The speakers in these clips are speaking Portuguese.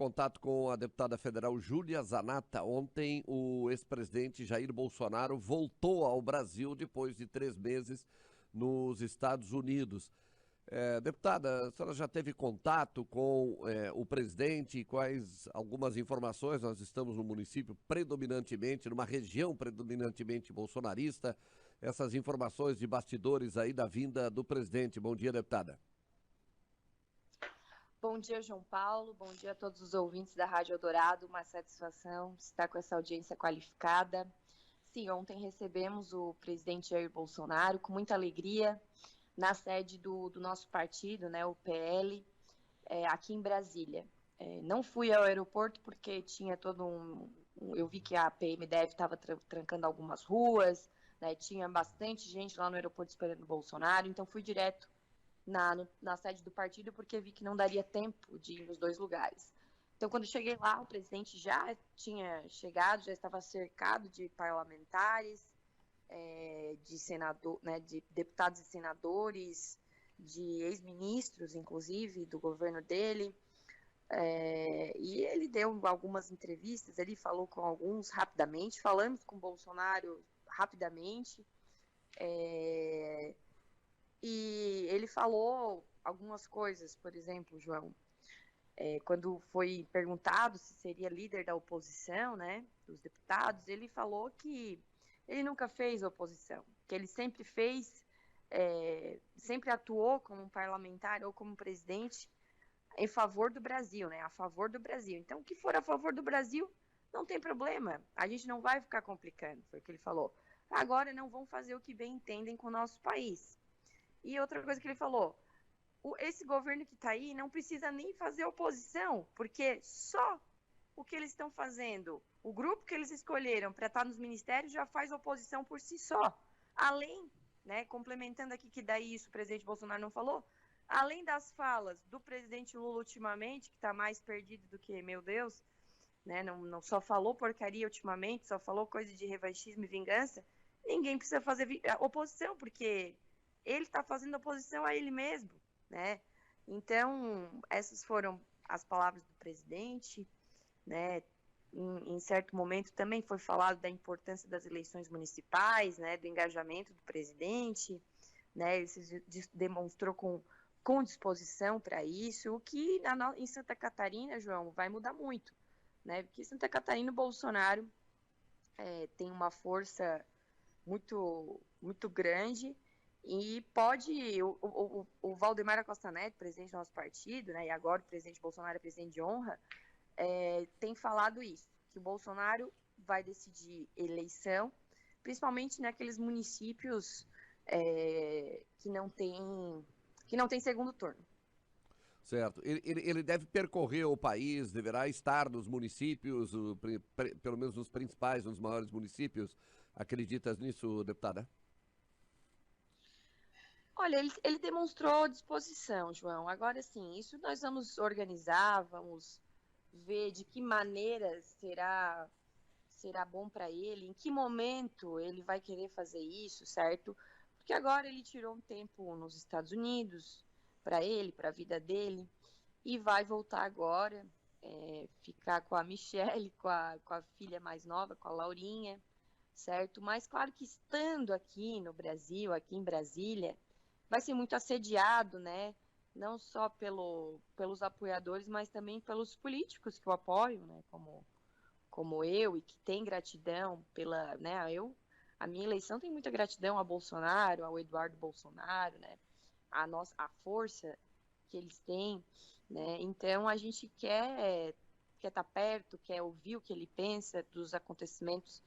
contato com a deputada federal Júlia Zanatta. Ontem, o ex-presidente Jair Bolsonaro voltou ao Brasil depois de 3 meses nos Estados Unidos. Deputada, a senhora já teve contato com o presidente? Quais algumas informações? Nós estamos num município predominantemente, numa região predominantemente bolsonarista. Essas informações de bastidores aí da vinda do presidente. Bom dia, deputada. Bom dia, João Paulo. Bom dia a todos os ouvintes da Rádio Eldorado. Uma satisfação estar com essa audiência qualificada. Sim, ontem recebemos o presidente Jair Bolsonaro com muita alegria na sede do nosso partido, né, o PL, aqui em Brasília. Não fui ao aeroporto porque tinha eu vi que a PMDF estava trancando algumas ruas, né, tinha bastante gente lá no aeroporto esperando o Bolsonaro, então fui direto na sede do partido, porque vi que não daria tempo de ir nos dois lugares. Então, quando cheguei lá, o presidente já tinha chegado, já estava cercado de parlamentares, de senador, né, de deputados e senadores, de ex-ministros, inclusive, do governo dele. E ele deu algumas entrevistas, ele falou com alguns rapidamente, falamos com o Bolsonaro rapidamente, e ele falou algumas coisas, por exemplo, João, quando foi perguntado se seria líder da oposição, né, dos deputados, ele falou que ele nunca fez oposição, que ele sempre sempre atuou como parlamentar ou como presidente em favor do Brasil, né, a favor do Brasil. Então, o que for a favor do Brasil, não tem problema, a gente não vai ficar complicando, foi o que ele falou. Agora não vão fazer o que bem entendem com o nosso país. E outra coisa que ele falou, esse governo que está aí não precisa nem fazer oposição, porque só o que eles estão fazendo, o grupo que eles escolheram para estar nos ministérios já faz oposição por si só. Além, né, complementando aqui que daí isso o presidente Bolsonaro não falou, além das falas do presidente Lula ultimamente, que está mais perdido do que, meu Deus, né, não só falou porcaria ultimamente, só falou coisa de revanchismo e vingança, ninguém precisa fazer oposição, porque ele está fazendo oposição a ele mesmo, né? Então, essas foram as palavras do presidente, né? Em certo momento também foi falado da importância das eleições municipais, né? Do engajamento do presidente, né? Ele se demonstrou com disposição para isso, o que em Santa Catarina, João, vai mudar muito, né? Porque Santa Catarina, o Bolsonaro tem uma força muito, muito grande e pode, o Valdemar da Costa Neto, presidente do nosso partido, né, e agora o presidente Bolsonaro é presidente de honra, tem falado isso, que o Bolsonaro vai decidir eleição, principalmente naqueles municípios que não tem segundo turno. Certo. Ele deve percorrer o país, deverá estar nos municípios, pelo menos nos principais, nos maiores municípios. Acreditas nisso, deputada? Olha, ele demonstrou disposição, João. Agora, sim, isso nós vamos organizar, vamos ver de que maneira será bom para ele, em que momento ele vai querer fazer isso, certo? Porque agora ele tirou um tempo nos Estados Unidos para ele, para a vida dele, e vai voltar agora, ficar com a Michelle, com a filha mais nova, com a Laurinha, certo? Mas claro que estando aqui no Brasil, aqui em Brasília, vai ser muito assediado, né? Não só pelos apoiadores, mas também pelos políticos que o apoiam, né? Como eu, e que tem gratidão pela, né? A minha eleição tem muita gratidão a Bolsonaro, ao Eduardo Bolsonaro, né? A força que eles têm, né? Então a gente quer estar perto, quer ouvir o que ele pensa dos acontecimentos,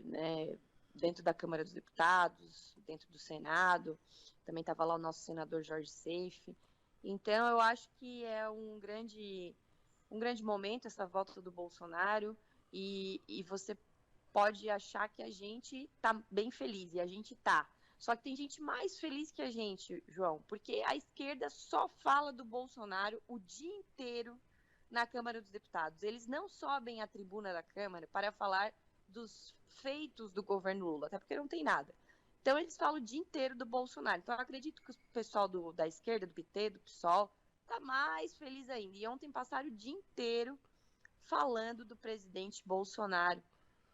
né? Dentro da Câmara dos Deputados, dentro do Senado, também estava lá o nosso senador Jorge Seife. Então, eu acho que é um grande momento essa volta do Bolsonaro, e você pode achar que a gente está bem feliz, e a gente está. Só que tem gente mais feliz que a gente, João, porque a esquerda só fala do Bolsonaro o dia inteiro na Câmara dos Deputados. Eles não sobem à tribuna da Câmara para falar dos feitos do governo Lula, até porque não tem nada. Então eles falam o dia inteiro do Bolsonaro. Então eu acredito que o pessoal da esquerda, do PT, do PSOL, tá mais feliz ainda. E ontem passaram o dia inteiro falando do presidente Bolsonaro,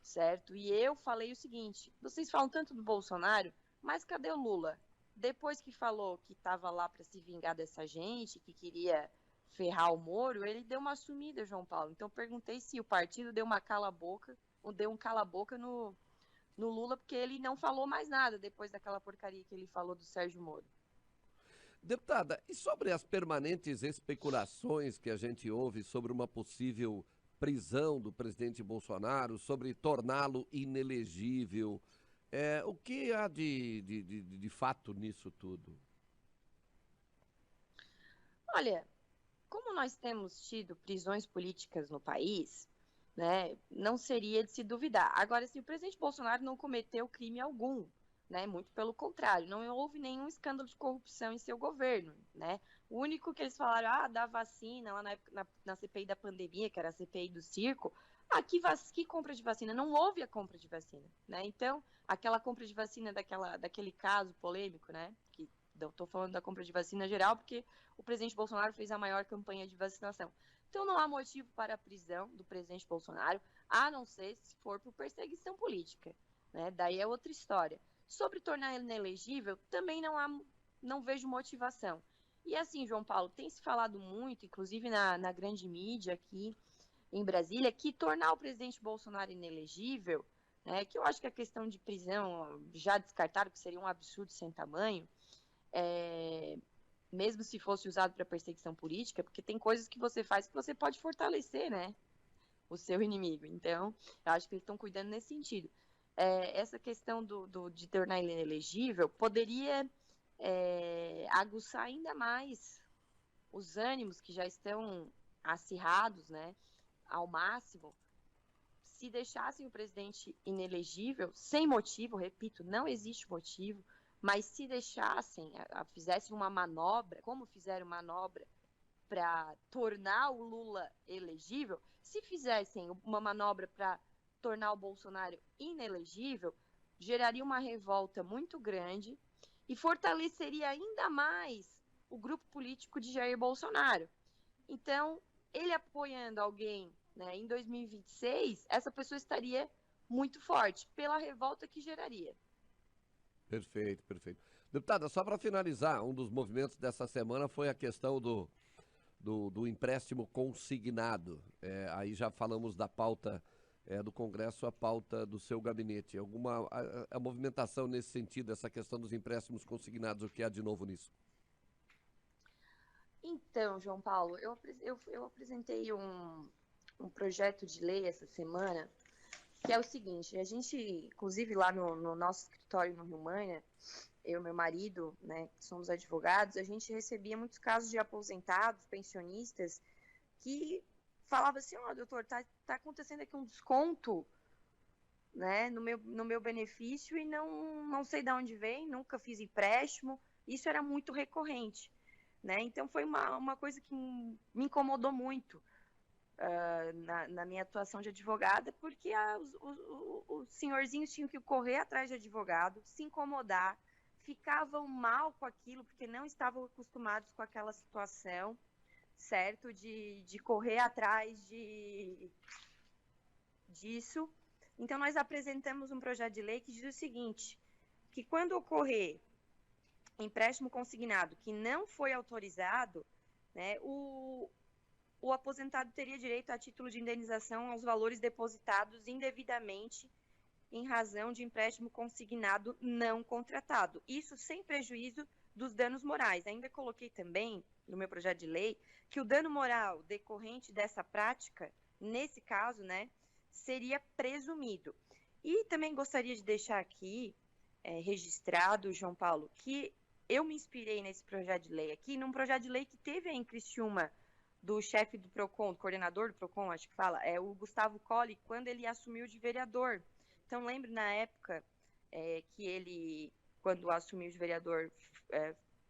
certo? E eu falei o seguinte: vocês falam tanto do Bolsonaro, mas cadê o Lula? Depois que falou que estava lá para se vingar dessa gente, que queria ferrar o Moro, ele deu uma sumida, João Paulo. Então eu perguntei se o partido deu uma cala-boca, ou deu um cala-boca no Lula, porque ele não falou mais nada depois daquela porcaria que ele falou do Sérgio Moro. Deputada, e sobre as permanentes especulações que a gente ouve sobre uma possível prisão do presidente Bolsonaro, sobre torná-lo inelegível, o que há de fato nisso tudo? Olha, como nós temos tido prisões políticas no país, né, não seria de se duvidar. Agora, se o presidente Bolsonaro não cometeu crime algum, né, muito pelo contrário, não houve nenhum escândalo de corrupção em seu governo, né? O único que eles falaram, da vacina, lá na CPI da pandemia, que era a CPI do circo, que compra de vacina? Não houve a compra de vacina, né? Então, aquela compra de vacina daquele caso polêmico, né, que eu estou falando da compra de vacina geral, porque o presidente Bolsonaro fez a maior campanha de vacinação. Então não há motivo para a prisão do presidente Bolsonaro, a não ser se for por perseguição política, né? Daí é outra história. Sobre tornar ele inelegível, também não vejo motivação. E assim, João Paulo, tem se falado muito, inclusive na grande mídia aqui em Brasília, que tornar o presidente Bolsonaro inelegível, né, que eu acho que a questão de prisão já descartaram, que seria um absurdo sem tamanho, mesmo se fosse usado para perseguição política, porque tem coisas que você faz que você pode fortalecer, né, o seu inimigo. Então, eu acho que eles estão cuidando nesse sentido. Essa questão de tornar ele inelegível poderia aguçar ainda mais os ânimos que já estão acirrados, né, ao máximo, se deixassem o presidente inelegível, sem motivo, repito, não existe motivo, mas se deixassem, fizessem uma manobra, como fizeram manobra para tornar o Lula elegível, se fizessem uma manobra para tornar o Bolsonaro inelegível, geraria uma revolta muito grande e fortaleceria ainda mais o grupo político de Jair Bolsonaro. Então, ele apoiando alguém, né, em 2026, essa pessoa estaria muito forte pela revolta que geraria. Perfeito, perfeito. Deputada, só para finalizar, um dos movimentos dessa semana foi a questão do empréstimo consignado. Aí já falamos da pauta do Congresso, a pauta do seu gabinete. Alguma a movimentação nesse sentido, essa questão dos empréstimos consignados, o que há de novo nisso? Então, João Paulo, eu apresentei um projeto de lei essa semana, que é o seguinte: a gente, inclusive lá no nosso escritório no Rio Mânia, eu e meu marido, né, que somos advogados, a gente recebia muitos casos de aposentados, pensionistas, que falavam assim: doutor, tá acontecendo aqui um desconto, né, no meu benefício e não sei de onde vem, nunca fiz empréstimo. Isso era muito recorrente, né? Então foi uma coisa que me incomodou muito na minha atuação de advogada, porque os senhorzinhos tinham que correr atrás de advogado, se incomodar, ficavam mal com aquilo, porque não estavam acostumados com aquela situação, certo? De correr atrás disso. Então, nós apresentamos um projeto de lei que diz o seguinte, que quando ocorrer empréstimo consignado que não foi autorizado, né, o aposentado teria direito a título de indenização aos valores depositados indevidamente em razão de empréstimo consignado não contratado. Isso sem prejuízo dos danos morais. Ainda coloquei também no meu projeto de lei que o dano moral decorrente dessa prática, nesse caso, né, seria presumido. E também gostaria de deixar aqui registrado, João Paulo, que eu me inspirei nesse projeto de lei aqui, num projeto de lei que teve aí em Criciúma, do chefe do PROCON, do coordenador do PROCON, acho que fala, o Gustavo Colli, quando ele assumiu de vereador. Então, lembro na época que ele, quando assumiu de vereador,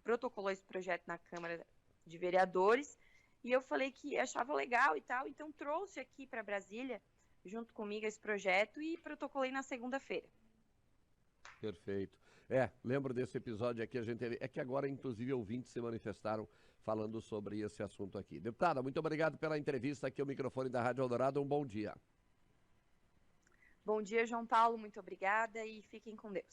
protocolou esse projeto na Câmara de Vereadores, e eu falei que achava legal e tal, então trouxe aqui para Brasília, junto comigo, esse projeto, e protocolei na segunda-feira. Perfeito. Lembro desse episódio aqui, a gente teve. É que agora, inclusive, ouvintes se manifestaram falando sobre esse assunto aqui. Deputada, muito obrigado pela entrevista aqui, o microfone da Rádio Eldorado. Um bom dia. Bom dia, João Paulo, muito obrigada e fiquem com Deus.